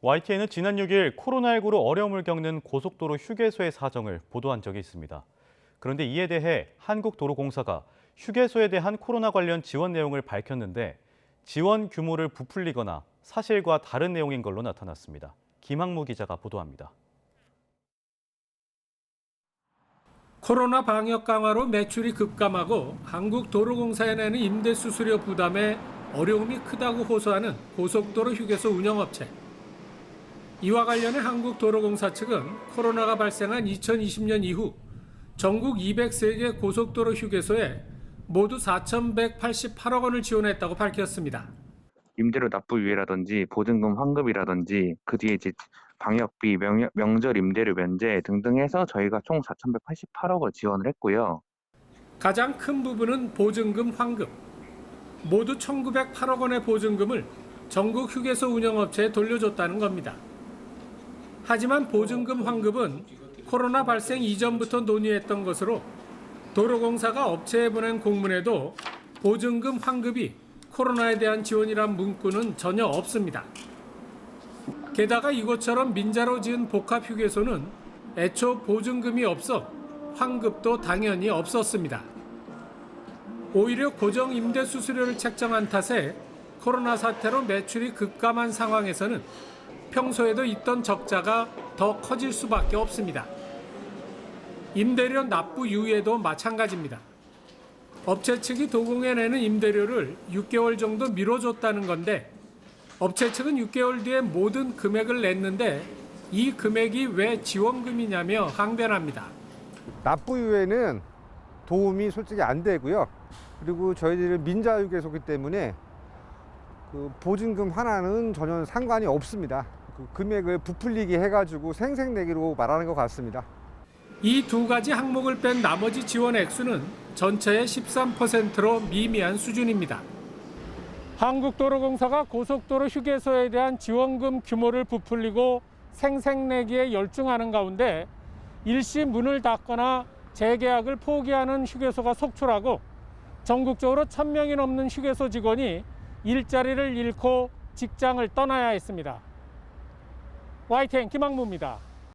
YTN은 지난 6일 코로나19로 어려움을 겪는 고속도로 휴게소의 사정을 보도한 적이 있습니다. 그런데 이에 대해 한국도로공사가 휴게소에 대한 코로나 관련 지원 내용을 밝혔는데 지원 규모를 부풀리거나 사실과 다른 내용인 걸로 나타났습니다. 김학무 기자가 보도합니다. 코로나 방역 강화로 매출이 급감하고 한국도로공사에 내는 임대 수수료 부담에 어려움이 크다고 호소하는 고속도로 휴게소 운영업체. 이와 관련해 한국도로공사 측은 코로나가 발생한 2020년 이후 전국 203개 고속도로 휴게소에 모두 4,188억 원을 지원했다고 밝혔습니다. 임대료 납부 유예라든지 보증금 환급이라든지 그 뒤에 이제 방역비, 명절 임대료 면제 등등 해서 저희가 총 4,188억을 지원을 했고요. 가장 큰 부분은 보증금 환급. 모두 1,908억 원의 보증금을 전국 휴게소 운영업체에 돌려줬다는 겁니다. 하지만 보증금 환급은 코로나 발생 이전부터 논의했던 것으로 도로공사가 업체에 보낸 공문에도 보증금 환급이 코로나에 대한 지원이란 문구는 전혀 없습니다. 게다가 이곳처럼 민자로 지은 복합휴게소는 애초 보증금이 없어 환급도 당연히 없었습니다. 오히려 고정 임대 수수료를 책정한 탓에 코로나 사태로 매출이 급감한 상황에서는 평소에도 있던 적자가 더 커질 수밖에 없습니다. 임대료 납부 유예도 마찬가지입니다. 업체 측이 도공에 내는 임대료를 6개월 정도 미뤄줬다는 건데 업체 측은 6개월 뒤에 모든 금액을 냈는데 이 금액이 왜 지원금이냐며 항변합니다. 납부 유예는 도움이 솔직히 안 되고요. 그리고 저희들은 민자휴게소이기 때문에 그 보증금 하나는 전혀 상관이 없습니다. 그 금액을 부풀리게 해가지고 생색내기로 말하는 것 같습니다. 이 두 가지 항목을 뺀 나머지 지원 액수는 전체의 13%로 미미한 수준입니다. 한국도로공사가 고속도로 휴게소에 대한 지원금 규모를 부풀리고 생색내기에 열중하는 가운데 일시 문을 닫거나 재계약을 포기하는 휴게소가 속출하고 전국적으로 1,000명이 넘는 휴게소 직원이 일자리를 잃고 직장을 떠나야 했습니다. YTN 김학무입니다.